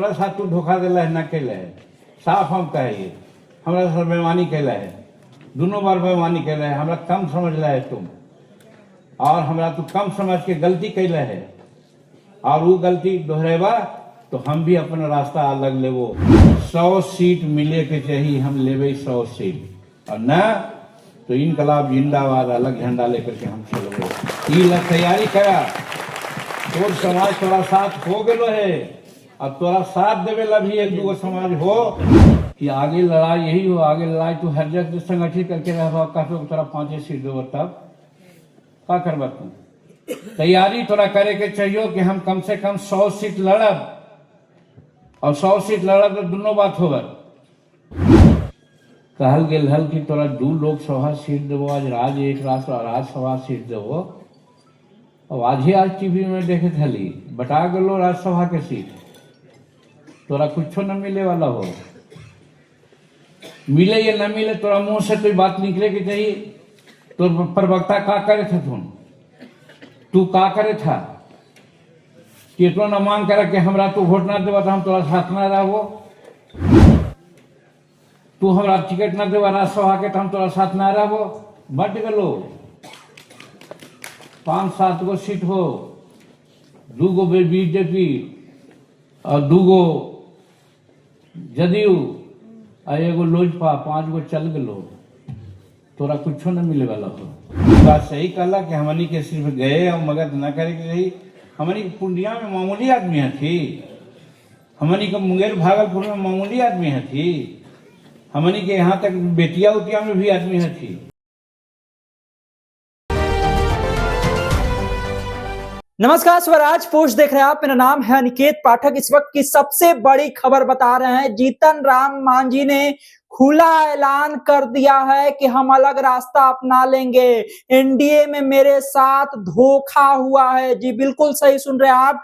हमारा साथ तू धोखा दिला है ना कैला है, साफ हम कहिए हमारा साथ बेईमानी कैला है, दोनों बार बेईमानी कैला है, हमरा कम समझला है तुम, और हमरा तू कम समझ के गलती कैला है, और वो गलती दोहरेबा तो हम भी अपना रास्ता अलग लेवो। 100 सीट मिले के चाहिए, हम लेवे 100 सीट, और न तो इनकलाब जिंदाबाद अलग झंडा लेकर के हम चलबो। ई तैयारी करा, तोर समाज तोरा साथ हो गलो है, और तोरा साथ देवे ला भी एक दूगो समाज हो कि आगे लड़ाई यही हो, आगे लड़ाई तू हर जगह संगठित करके रह कहते तोरा 5 सीट देव, तब का करबा तू? तैयारी तोरा करे के चाहिए कि हम कम से कम 100 सीट लड़ब, और 100 सीट लड़ब तो दोनों बात होगा। कहल गेल हल कि तोरा 2 लोकसभा सीट देवो, आज राज्यसभा सीट देवो, और आज टीवी में देखे थली बटा गलो राज्यसभा के सीट, तोरा कुछो न मिले वाला हो। मिले या न मिले तोरा मुंह से कोई बात निकले की चाहिए। तो प्रवक्ता का करे था तू का करे था कि तो न मांग करे कि हमरा तू वोट ना देवा तो हम तोरा साथ ना रहबो, तू हमरा टिकट ना देवा राज्यसभा के तो हम तोरा साथ ना रहबो। बट गलो 5-7 गो सीट हो, 2 गो बीजेपी और 2 गो जदयू और 1 गो लोजपा, 5 गो चल गलो, तोरा कुछो न मिले वाला हो। बात सही कहला कि हमनी के सिर्फ गए और मगध न करे के रही। हमनी के पूर्णिया में मामूली आदमी है थी, हमनी के मुंगेर भागलपुर में मामूली आदमी है थी, हमनी के यहाँ तक बेटिया उतिया में भी आदमी है थी। नमस्कार, स्वराज पोस्ट देख रहे हैं आप। मेरा नाम है अनिकेत पाठक। इस वक्त की सबसे बड़ी खबर बता रहे हैं। जीतन राम मांझी ने खुला ऐलान कर दिया है कि हम अलग रास्ता अपना लेंगे, एनडीए में मेरे साथ धोखा हुआ है। जी बिल्कुल सही सुन रहे हैं आप,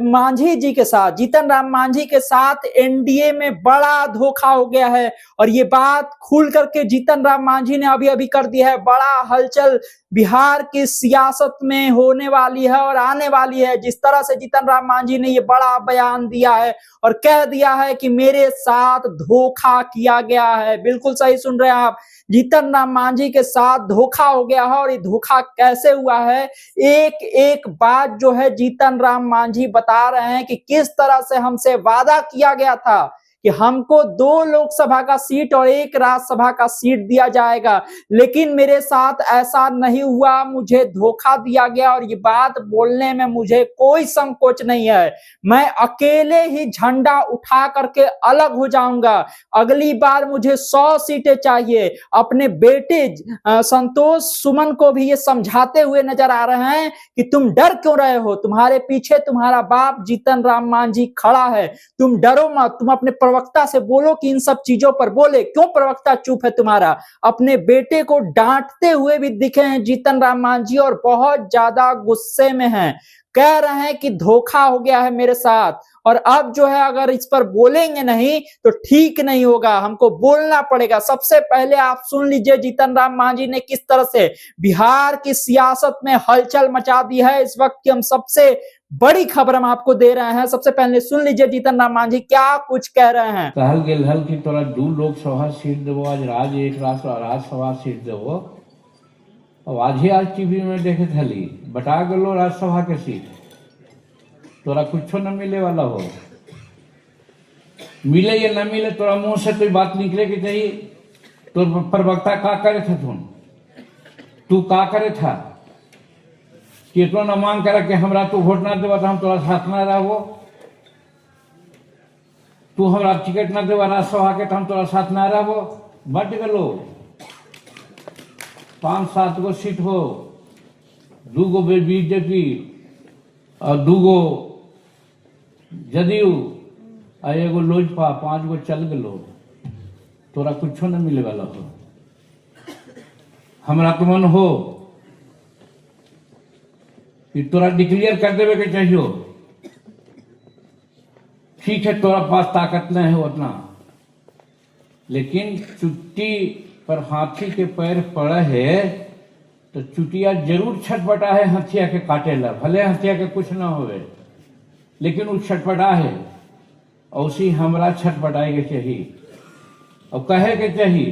मांझी जी के साथ, जीतन राम मांझी के साथ एनडीए में बड़ा धोखा हो गया है। और ये बात खुल करके जीतन राम मांझी ने अभी कर दी है। बड़ा हलचल बिहार की सियासत में होने वाली है और आने वाली है। जिस तरह से जीतन राम मांझी ने ये बड़ा बयान दिया है और कह दिया है कि मेरे साथ धोखा किया गया है। बिल्कुल सही सुन रहे हैं आप, जीतन राम मांझी के साथ धोखा हो गया है। और ये धोखा कैसे हुआ है, एक एक बात जो है जीतन राम मांझी बता रहे हैं कि किस तरह से हमसे वादा किया गया था कि हमको 2 लोकसभा का सीट और 1 राज्यसभा का सीट दिया जाएगा, लेकिन मेरे साथ ऐसा नहीं हुआ, मुझे धोखा दिया गया। और ये बात बोलने में मुझे कोई संकोच नहीं है, मैं अकेले ही झंडा उठा करके अलग हो जाऊंगा। अगली बार मुझे 100 सीटें चाहिए। अपने बेटे संतोष सुमन को भी ये समझाते हुए नजर आ रहे हैं कि तुम डर क्यों रहे हो, तुम्हारे पीछे तुम्हारा बाप जीतन राम मांझी खड़ा है, तुम डरो मत। तुम अपने प्रवक्ता से बोलो कि इन सब चीजों पर बोले, क्यों प्रवक्ता चुप है तुम्हारा। अपने बेटे को डांटते हुए भी दिखे हैं जीतन राम मांझी और बहुत ज्यादा गुस्से में हैं। कह रहे हैं कि धोखा हो गया है मेरे साथ, और अब जो है अगर इस पर बोलेंगे नहीं तो ठीक नहीं होगा, हमको बोलना पड़ेगा। सबसे पहले आप सुन लीजिए जीतन राम मांझी ने किस तरह से बिहार की सियासत में हलचल मचा दी है। इस वक्त की हम सबसे बड़ी खबर हम आपको दे रहे हैं। सबसे पहले सुन लीजिए जीतन राम मांझी क्या कुछ कह रहे हैं। कहल गेल हल कि तोरा 2 लोकसभा सीट देवो, आज राज्यसभा सीट देवो, और आज टीवी में देखे थली बटा गलो राज्यसभा के सीट, तोरा कुछो न मिले वाला हो। मिले या न मिले तोरा मुंह से कोई बात निकले की चाहिए। तो प्रवक्ता का करे था तू का करे था कि तो न मांग करे कि हमरा तू वोट ना देवा तो हम तोरा साथ ना रहबो, तू हमरा टिकट ना देवा राज्यसभा के तो हम तोरा साथ ना रहबो। बट गलो 5-7 गो सीट हो, 2 गो बीजेपी और 2 गो जदयू और 1 गो लोजपा, 5 गो चल गलो, तोरा कुछो न मिले वाला हो। हमरा तो मन हो कि तोरा डिक्लेयर कर देवे के चाहिए। ठीक है, तोरा पास ताकत नहीं है उतना, लेकिन चुट्टी पर हाथी के पैर पड़े है तो चुटिया जरूर छटपटा है हथिया के काटे ला। भले हथिया के कुछ ना होवे, लेकिन वो छटपटा है औसी हमरा छटपटाए के चाहिए और कहे के चाहिए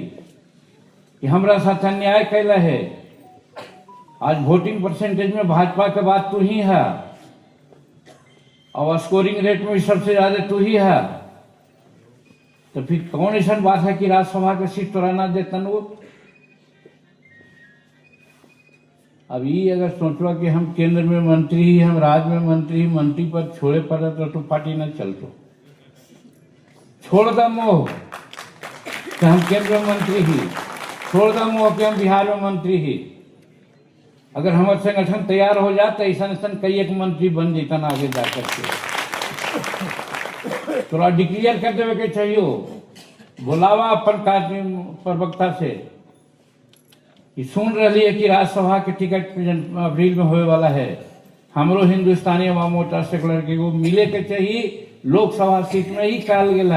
कि हमरा साथ अन्याय कैला है। आज वोटिंग परसेंटेज में भाजपा के बाद तू ही है और स्कोरिंग रेट में भी सबसे ज्यादा तू ही है, तो फिर कौन ऐसा बात है कि राज्यसभा के सीट तोरा ना देतन वो। अब ये अगर सोचो कि हम केंद्र में मंत्री ही, हम राज्य में मंत्री पद छोड़े पड़े तो पार्टी न चलतो। छोड़ दा मोह कि हम केंद्र में मंत्री ही, छोड़ दा मोह कि हम बिहार में मंत्री ही। अगर हमारे संगठन तैयार हो जाता ऐसा कई एक मंत्री बन जेतन आगे जाकर के। थोड़ा डिक्लेयर कर देवे के चाहिए, बुलावा अपन प्रवक्ता से कि सुन रही है कि राज्यसभा के टिकट अप्रैल में होने वाला है, हमरो हिंदुस्तानी अवाम मोर्चा सेकुलर के वो मिले के चाहिए। लोकसभा सीट में ही कहल गेल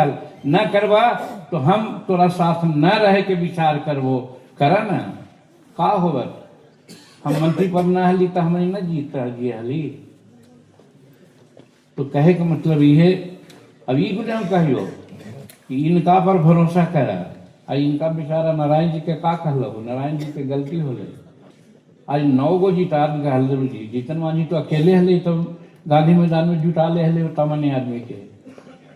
न करवा तो हम तोरा साथ न रहे के विचार करबो, करा न का होगा। हम मंत्री पद न हली तो हमें न जीत हली। तो कहे का मतलब ये, अब ये कुछ हम कहियो कि इनका पर भरोसा करा। इनका बेचारा नारायण जी के का कहलो, नारायण जी के गलती हो गई। आज 9 गो जिता जी, जीतन मांझी तो अकेले हले तो गांधी मैदान में जुटा ले हले तमन्ने आदमी के।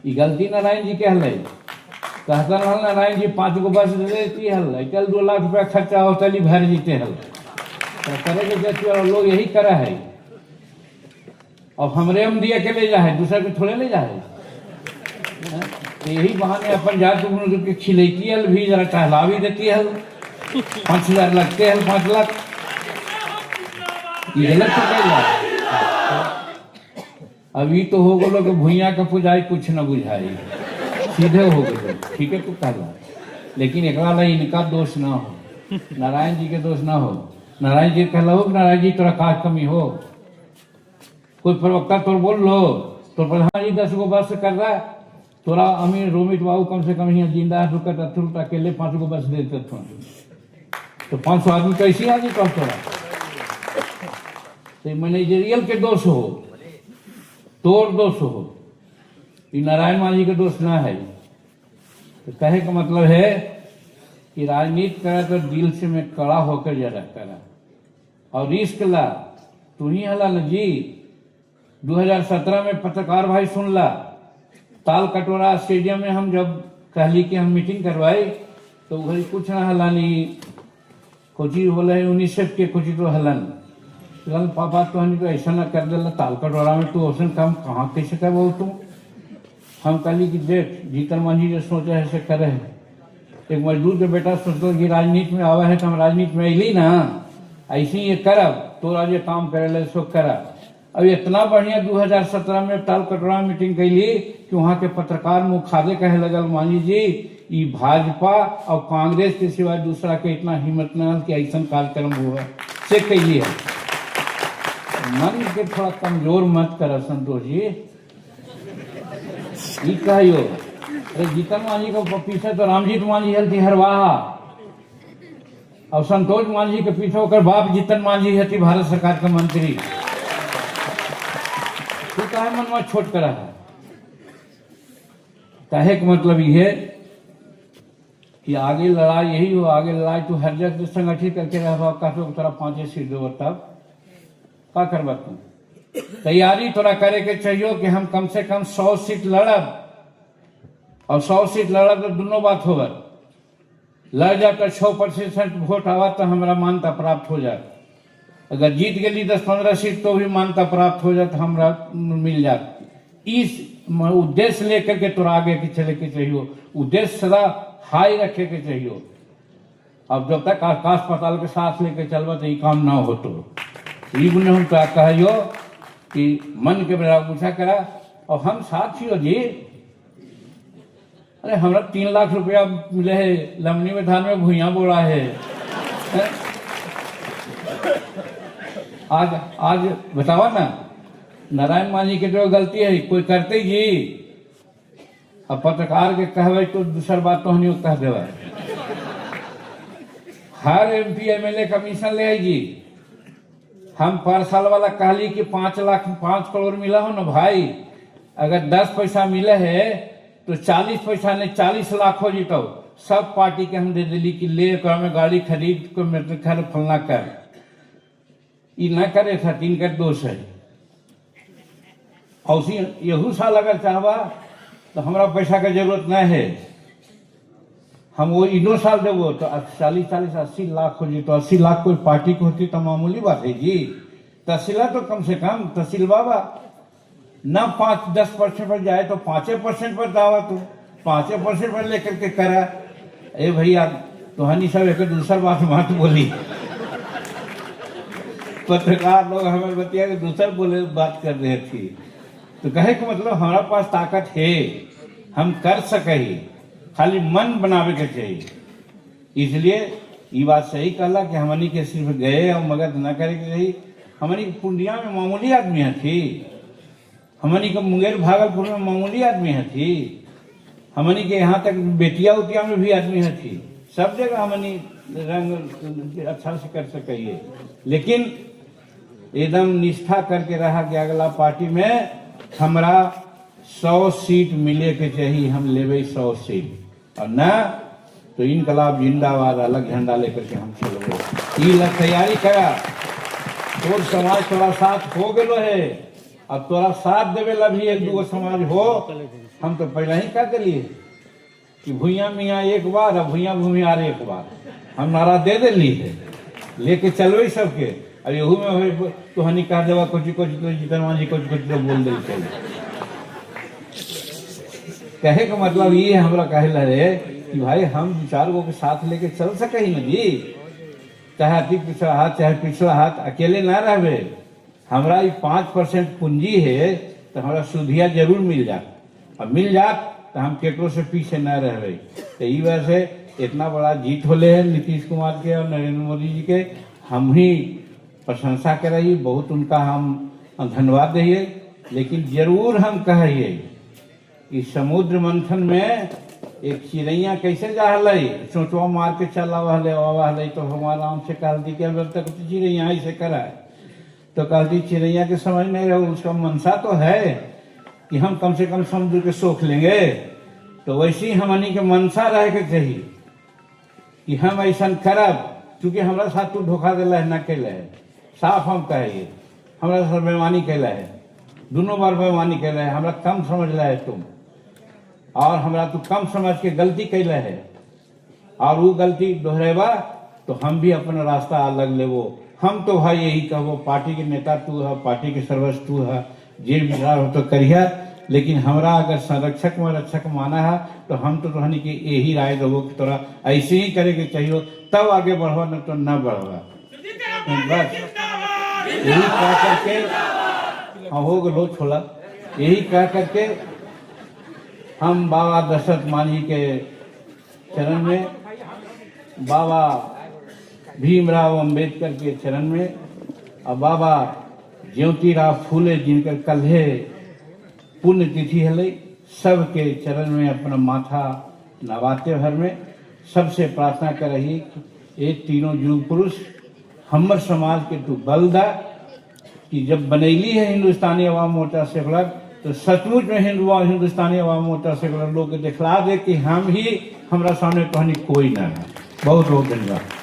ये गलती नारायण जी के हले। कहता रहल नारायण जी 5 गो बस दे देती हल, चल 2 लाख रुपया खर्चा हो चली भर जीते हल। तो करे के जैसे और लोग यही करा है। अब हमरे हम दिया के ले जा है, दूसरा के थोड़े ले जा है। तो यही बहाने अपन जाके खिलैती हल भी, जरा टहला भी देती हल। 5,000 लगते हल, 5 लाख ये गलत तो कह। अभी तो हो गलो कि भुइया का पुजाई कुछ न बुझाई, सीधे हो गए। ठीक है तो कहला, लेकिन एकरा ला इनका दोष ना हो, नारायण जी के दोष ना हो। नारायण जी कहला हो नारायण जी तोरा का कमी हो, कोई प्रवक्ता तोर बोल लो तो प्रधान जी 10 गो बस कर रहा है, तोरा अमीर रोमित बाबू कम से कम यहाँ जिंदा है, रुकत अकेले 5 गो बस देते तो 500 आदमी कैसे आ जी कम तोरा। तो मैनेजरियल के दोष हो, तोर दोष हो, ये नारायण मांझी का दोष ना है। तो कहे का मतलब है कि राजनीति करा तो दिल से में कड़ा होकर जरा करा और रिस्क ला। तू ही हला न जी 2017 में पत्रकार भाई सुन ला, ताल कटोरा स्टेडियम में हम जब कहली कि हम मीटिंग करवाई तो वही कुछ ना हलानी, कुछ बोले यूनिसेफ के कुछ तो हलन पापा तो हनी तो ऐसा ना कर देला ताल कटोरा में तू औसन काम कहाँ कैसे कर बोल तू। हम कहली कि देख जीतन मांझी जो सोचे है ऐसे करे है। एक मजदूर के बेटा सोचते कि राजनीति में आवा है तो हम राजनीति में अली ना, ऐसे ही ये करब तो राजे काम करे सो करब। अब इतना बढ़िया 2017 में ताल कटोरा मीटिंग कैली कि वहाँ के पत्रकार मुखादे कहे लगल मांझी जी ये भाजपा और कांग्रेस के सिवाय दूसरा के इतना हिम्मत न कि ऐसा कार्यक्रम हुआ से कैली है। मन के थोड़ा कमजोर मत कर संतोष जी, ये कहियो। अरे जीतन मांझी को पीछे तो रामजीत मांझी हल्थी हरवाहा और संतोष मांझी के पीछे होकर बाप जीतन मांझी हती भारत सरकार का मंत्री। तू काहे मन में छोट करा है। कहे का मतलब ये है कि आगे लड़ाई यही हो, आगे लड़ाई तू हर जगह संगठित करके रह काफी तरह 5 सीट दो तब का करवा तुम। तैयारी थोड़ा करे के चाहिए कि हम कम से कम 100 सीट लड़ब और 100 सीट लड़ब तो दोनों बात होगा। लड़ जा तो 6% वोट आवा तो हमारा मान्यता प्राप्त हो जाए। अगर जीत गई 10-15 सीट तो भी मान्यता प्राप्त हो जाए, हमारा मिल जाए। इस उद्देश्य लेकर के तोरा आगे के चले के चाहिए, उद्देश्य सदा हाई रखे के चाहिए। अब जब तक आकाश पाताल के साथ लेके चलवा तो ये काम ना हो तो ये गुने हम क्या कहियो कि मन के बड़ा पूछा करा और हम साथ ही हो जी। अरे हमारा 3 लाख रुपया मिले है, लमनी में धान में भुइया बोला है। आज बतावा ना नारायण मांझी के जो गलती है कोई करते जी। अब पत्रकार के कहवे तो दूसर बात तो नहीं कह देवा। हर MP MLA कमीशन ले आई जी। हम पर साल वाला कहली कि 5 करोड़ मिला हो ना भाई, अगर 10 पैसा मिले है तो 40 पैसा ने 40 लाख हो जीतो, सब पार्टी के हम दे दिली कि ले में गाड़ी खरीद को मेरे खैर फलना कर, ये न करे था, तीन कर दोष है। और यहू साल अगर चाहवा तो हमारा पैसा का जरूरत न है, हम वो इनो साल देवो तो 40-80 लाख हो जी, तो 80 लाख कोई पार्टी को होती तो मामूली बात है जी। तहसीला तो कम से कम तहसील बाबा न 5-10% पर जाए तो 5% पर दावा, तो 5% पर लेकर के करा। ए भैया तो हनी सब एक दूसरा बात मत बोली, पत्रकार लोग हमें बतिया के दूसरा बोले बात कर रहे थी, तो कहे कि मतलब हमारा पास ताकत है, हम कर सके, खाली मन बनावे के चाहिए। इसलिए ये बात सही कहला कि हमनी के सिर्फ गए और मगध न करे के चाहिए। हमनी के पूर्णिया में मामूली आदमी है थी, हमनी के मुंगेर भागलपुर में मामूली आदमी है थी, हमनी के यहाँ तक बेटिया उतिया में भी आदमी है थी, सब जगह हमनी रंग अच्छा से कर सके। लेकिन एकदम निष्ठा करके रहा कि अगला पार्टी में हमरा 100 सीट मिले के चाहिए, हम लेवे 100 सीट, और न तो इनकलाब जिंदाबाद अलग झंडा लेकर के हम चलो। ये तैयारी करा, तोर समाज तोरा साथ हो गलो है, अब तोरा साथ देवे ला भी 1-2 समाज हो। हम तो पहले ही कह दिलिए कि भूया मियाँ एक बार और भूया भूमियार एक बार, हम नारा दे दिली है, लेके चलवे सबके। अब यहू में तो हनी कह देवा कुछ तो जीतन मांझी कुछ तो बोल दे चाहिए। कहे का मतलब ये हमरा कहे लगे कि भाई हम 4 गो के साथ लेके चल सके ही ना जी, चाहे अति पिछड़ा हाथ चाहे पिछड़ा हाथ, अकेले ना रहे। हमरा 5% पूंजी है तो हमरा सुधिया जरूर मिल जात, और मिल जात तो हम केकरो से पीछे न रहे। तो ये वजह से इतना बड़ा जीत होले है नीतीश कुमार के और नरेंद्र मोदी जी के, हम ही प्रशंसा करिए, बहुत उनका हम धन्यवाद दिए। लेकिन जरूर हम कहिए कि समुद्र मंथन में एक चिड़ैया कैसे जा रही, चोचवा मार के चला हले, तो हमारा आम से कहती कि अब तक तो चिड़ैया ऐसे करा है, तो कहती चिड़ैया के समझ नहीं रहो, उसका मनसा तो है कि हम कम से कम समुद्र के सोख लेंगे। तो वैसे ही हमनी के मनसा रहे के चाहिए कि हम ऐसा करब, क्योंकि हमारा साथ तू धोखा दिला है न कैला है, साफ हम कहिए हमारा साथ बेईमानी कैला है, दोनों बार बेईमानी कैला है, हमरा कम समझ ला है तुम, और हमरा तू कम समझ के गलती कैला है, और वो गलती दोहरेबा तो हम भी अपना रास्ता अलग लेवो। हम तो भाई यही कहो, पार्टी के नेता तू है, पार्टी के सर्वस्व तू है, जे विचार हो तो करिए, लेकिन हमरा अगर संरक्षक में रक्षक माना है तो हम तो रहनी की यही राय देवो कि तोरा ऐसे ही करे के चाहिए, तब आगे बढ़वा, न तो न बढ़वा। बस यही कह करके हो गलो छोला, यही कह करके हम बाबा दशरथ मांझी के चरण में, बाबा भीमराव अंबेडकर के चरण में, और बाबा ज्योतिराव फूले जिनकर कल्हे पुण्यतिथि है, सबके चरण में अपना माथा नवाते भर में सबसे प्रार्थना कर रही कि ये तीनों युग पुरुष हमर समाज के तू बल दा, कि जब बनैली है हिंदुस्तानी अवाम मोर्चा सेकुलर, तो सचमुच में हिंदुस्तानी अवाम मोर्चा सेकुलर लोग के दिखला दे कि हम ही, हमरा सामने कहनी कोई ना है। बहुत बहुत धन्यवाद।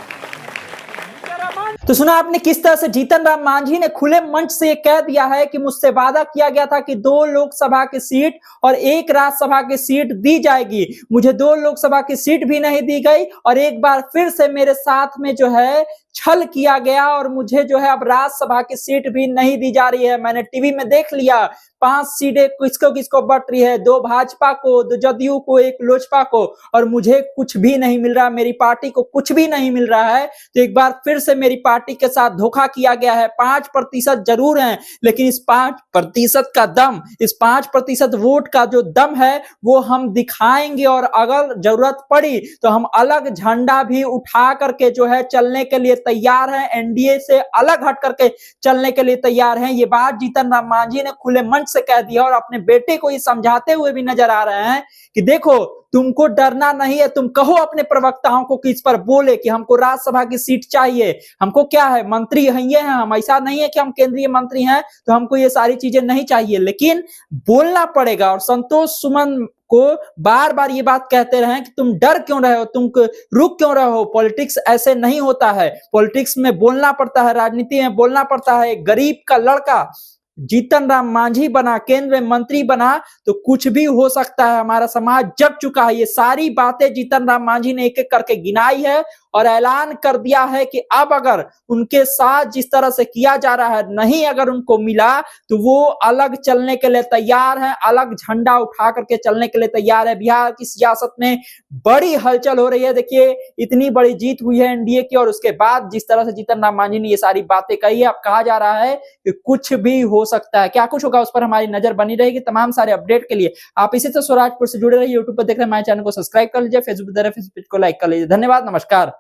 तो सुना आपने किस तरह से जीतन राम मांझी ने खुले मंच से ये कह दिया है कि मुझसे वादा किया गया था कि 2 लोकसभा की सीट और 1 राज्यसभा की सीट दी जाएगी, मुझे 2 लोकसभा की सीट भी नहीं दी गई, और एक बार फिर से मेरे साथ में जो है छल किया गया, और मुझे जो है अब राज्यसभा की सीट भी नहीं दी जा रही है। मैंने टीवी में देख लिया 5 सीटें किसको किसको बट रही है, 2 भाजपा को, 2 जदयू को, 1 लोजपा को, और मुझे कुछ भी नहीं मिल रहा, मेरी पार्टी को कुछ भी नहीं मिल रहा है। तो एक बार फिर से मेरी पार्टी के साथ धोखा किया गया है। 5% जरूर है, लेकिन इस 5% का दम, इस 5% वोट का जो दम है वो हम दिखाएंगे, और अगर जरूरत पड़ी तो हम अलग झंडा भी उठा करके जो है चलने के लिए तैयार हैं, एनडीए से अलग हट करके चलने के लिए तैयार हैं। ये बात जीतन राम मांझी ने खुले मंच से कह दिया, और अपने बेटे को ये समझाते हुए भी नजर आ रहे हैं कि देखो तुमको डरना नहीं है, तुम कहो अपने प्रवक्ताओं को कि इस पर बोले कि हमको राज्यसभा की सीट चाहिए, हमको क्या है मंत्री हैं ये हैं, हम ऐसा नहीं है कि हम केंद्रीय मंत्री हैं तो हमको ये सारी चीजें नहीं चाहिए, लेकिन बोलना पड़ेगा। और संतोष सुमन को बार बार ये बात कहते रहे कि तुम डर क्यों रहे हो, तुम रुक क्यों रहे हो, पॉलिटिक्स ऐसे नहीं होता है, पॉलिटिक्स में बोलना पड़ता है, राजनीति में बोलना पड़ता है। एक गरीब का लड़का जीतन राम मांझी बना, केंद्र में मंत्री बना तो कुछ भी हो सकता है, हमारा समाज जग चुका है। ये सारी बातें जीतन राम मांझी ने एक एक करके गिनाई है और ऐलान कर दिया है कि अब अगर उनके साथ जिस तरह से किया जा रहा है नहीं अगर उनको मिला तो वो अलग चलने के लिए तैयार है, अलग झंडा उठा करके चलने के लिए तैयार है। बिहार की सियासत में बड़ी हलचल हो रही है। देखिए इतनी बड़ी जीत हुई है एनडीए की और उसके बाद जिस तरह से जीतन राम मांझी ने ये सारी बातें कही है, अब कहा जा रहा है कि कुछ भी हो सकता है। क्या कुछ होगा उस पर हमारी नजर बनी रहेगी। तमाम सारे अपडेट के लिए आप इसी तरह स्वराजपुर से जुड़े रहिए। यूट्यूब पर देख रहे हैं हमारे चैनल को सब्सक्राइब कर लीजिए, फेसबुक पर देख रहे हैं फेसबुक को लाइक कर लीजिए। धन्यवाद, नमस्कार।